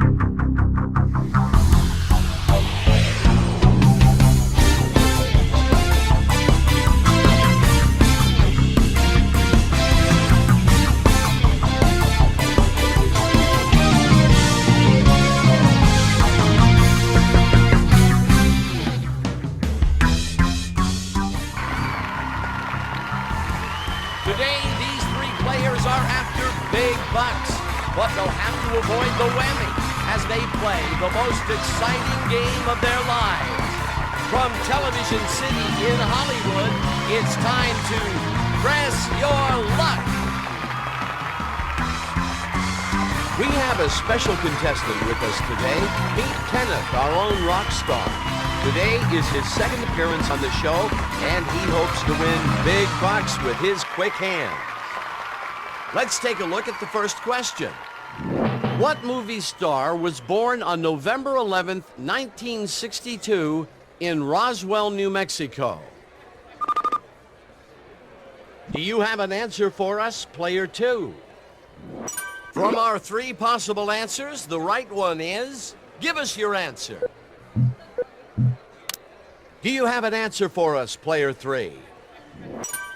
Today, these three players are after big bucks, but they'll have to avoid the whammy as they play the most exciting game of their lives. From Television City in Hollywood, it's time to press your luck. We have a special contestant with us today, Pete Kenneth, our own rock star. Today is his second appearance on the show, and he hopes to win big bucks with his quick hands. Let's take a look at the first question. What movie star was born on November 11th, 1962 in Roswell, New Mexico? Do you have an answer for us, player two? From our three possible answers, the right one is, give us your answer. Do you have an answer for us, player three?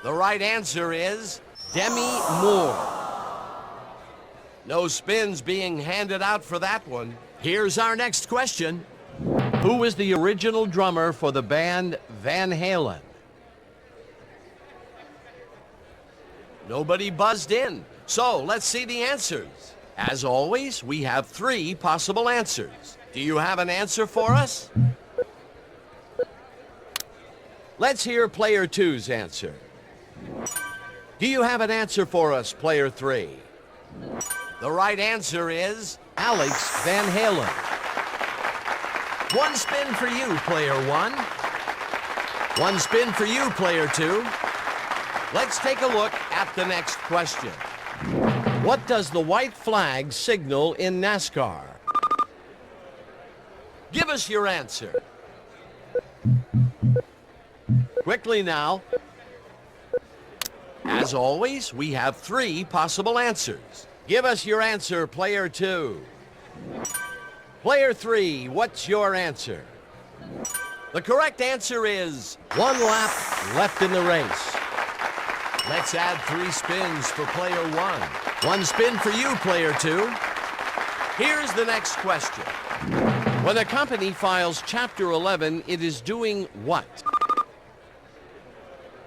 The right answer is Demi Moore. No spins being handed out for that one. Here's our next question. Who was the original drummer for the band Van Halen? Nobody buzzed in, so let's see the answers. As always, we have three possible answers. Do you have an answer for us? Let's hear player two's answer. Do you have an answer for us, player three? The right answer is Alex Van Halen. One spin for you, player one. One spin for you, player two. Let's take a look at the next question. What does the white flag signal in NASCAR? Give us your answer. Quickly now. As always, we have three possible answers. Give us your answer, player two. Player three, what's your answer? The correct answer is 1 lap left in the race. Let's add 3 spins for player one. 1 spin for you, player two. Here's the next question. When a company files Chapter 11, it is doing what?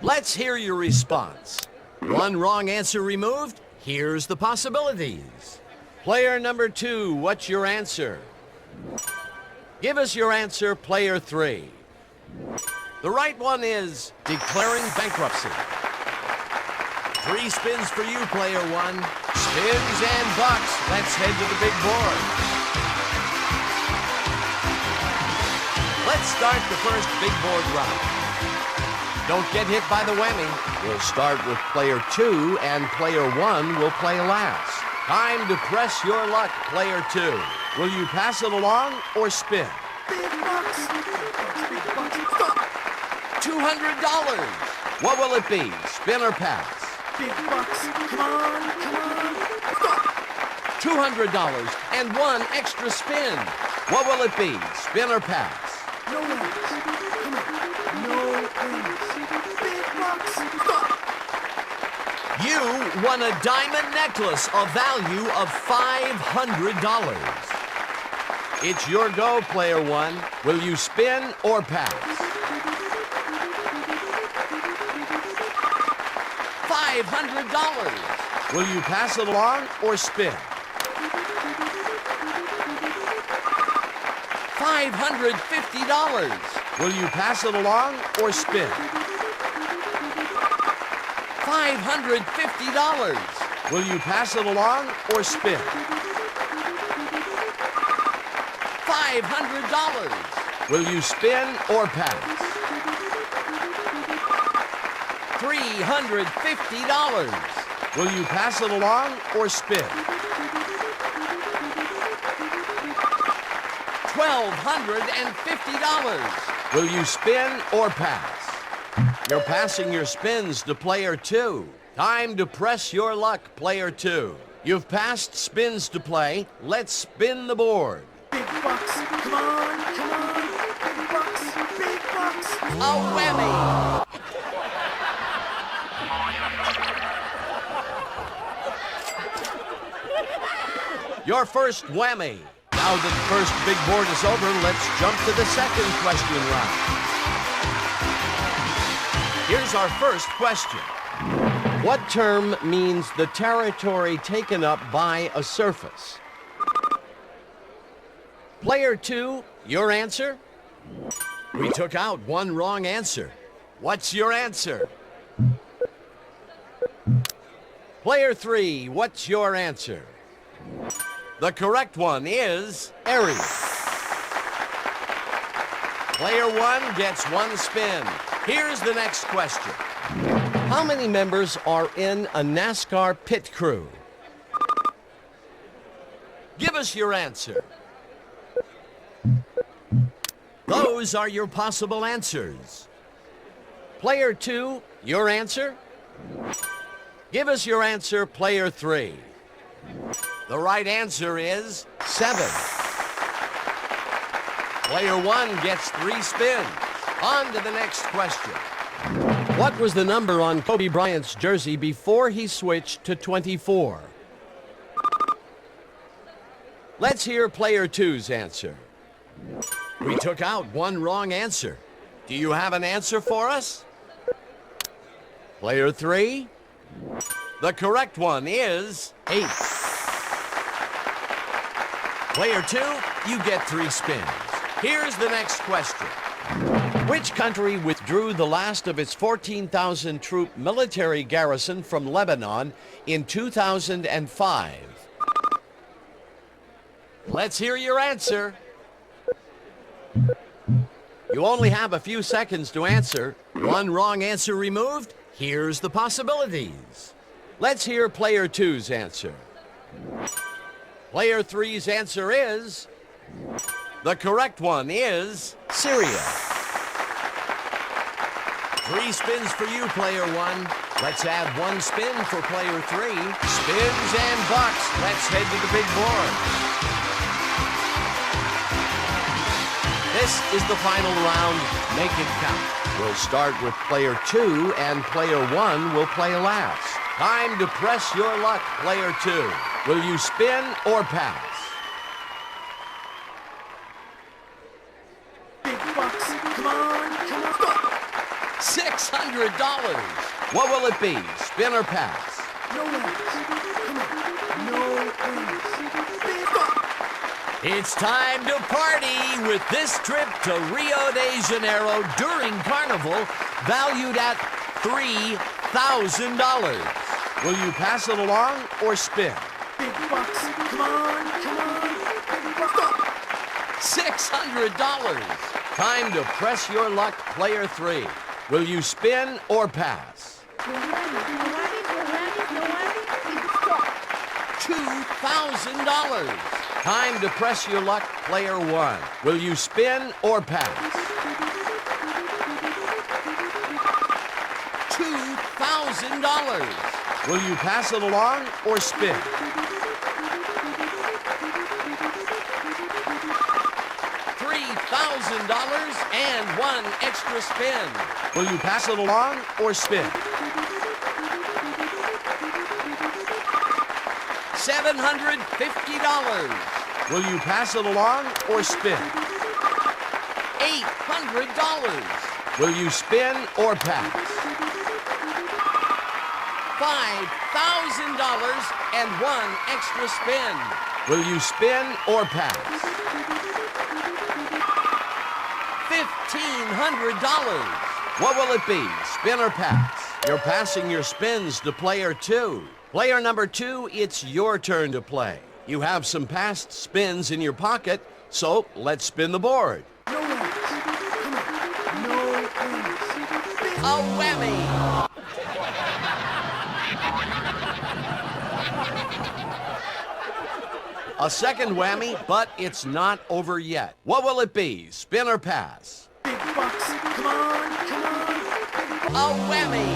Let's hear your response. 1 wrong answer removed. Here's the possibilities. Player number 2, what's your answer? Give us your answer, player 3. The right one is declaring bankruptcy. 3 spins for you, player 1. Spins and bucks. Let's head to the big board. Let's start the first big board round. Don't get hit by the whammy. We'll start with player 2, and player 1 will play last. Time to press your luck, player 2. Will you pass it along or spin? Big bucks. Big bucks. Stop. $200. What will it be? Spin or pass? Big bucks. Come on. Stop. $200 and 1 extra spin. What will it be? Spin or pass? No wins. Come on. No wins. Big bucks. Stop. You won a diamond necklace of value of $500. It's your go, player 1. Will you spin or pass? $500. Will you pass it along or spin? $550. Will you pass it along or spin? $550. Will you pass it along or spin? $500. Will you spin or pass? $350. Will you pass it along or spin? $1,250. Will you spin or pass? You're passing your spins to player 2. Time to press your luck, player 2. You've passed spins to play. Let's spin the board. Big bucks. Come on, come on. Big bucks, big bucks. A whammy! Your first whammy. Now that the first big board is over, let's jump to the second question round. Here's our first question. What term means the territory taken up by a surface? Player 2, your answer? We took out one wrong answer. What's your answer? Player 3, what's your answer? The correct one is area. Player 1 gets one spin. Here's the next question. How many members are in a NASCAR pit crew? Give us your answer. Those are your possible answers. Player 2, your answer? Give us your answer, Player 3. The right answer is 7. Player 1 gets 3 spins. On to the next question. What was the number on Kobe Bryant's jersey before he switched to 24? Let's hear Player 2's answer. We took out one wrong answer. Do you have an answer for us? Player 3? The correct one is 8. Player 2, you get 3 spins. Here's the next question. Which country withdrew the last of its 14,000 troop military garrison from Lebanon in 2005? Let's hear your answer. You only have a few seconds to answer. One wrong answer removed. Here's the possibilities. Let's hear Player 2's answer. Player 3's answer is... The correct one is Syria. 3 spins for you, Player 1. Let's add 1 spin for Player 3. Spins and bucks. Let's head to the big board. This is the final round. Make it count. We'll start with Player 2, and Player 1 will play last. Time to press your luck, Player 2. Will you spin or pass? Big bucks. Come on, come on. $600. What will it be? Spin or pass? No wins. Come on. No wins. Big bucks. It's time to party with this trip to Rio de Janeiro during Carnival, valued at $3,000. Will you pass it along or spin? Big bucks. Come on, come on. Big bucks. $600. Time to press your luck, Player 3. Will you spin or pass? $2,000. Time to press your luck, Player 1. Will you spin or pass? $2,000. Will you pass it along or spin? $3,000 and 1 extra spin. Will you pass it along or spin? $750. Will you pass it along or spin? $800. Will you spin or pass? $5,000 and 1 extra spin. Will you spin or pass? $1,500. What will it be? Spin or pass? You're passing your spins to Player 2. Player number 2, it's your turn to play. You have some past spins in your pocket, so let's spin the board. No wins. Come on. No wins. A whammy! A second whammy, but it's not over yet. What will it be? Spin or pass? Big bucks. Come on, come on. A whammy!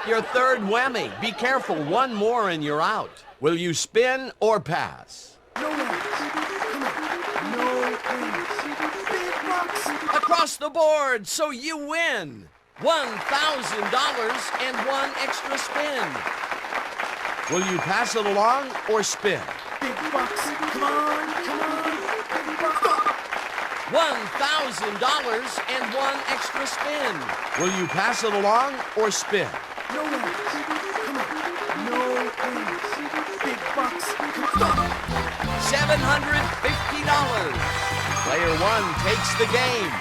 Your third whammy. Be careful, one more and you're out. Will you spin or pass? No wins. Come on. No wins. Big bucks. Across the board, so you win. $1,000 and one extra spin. Will you pass it along or spin? Big bucks. Come on. Come on. Big bucks. $1,000 and one extra spin. Will you pass it along or spin? No wins. Come on. No wins. Big bucks. Stop. $750. Player one takes the game.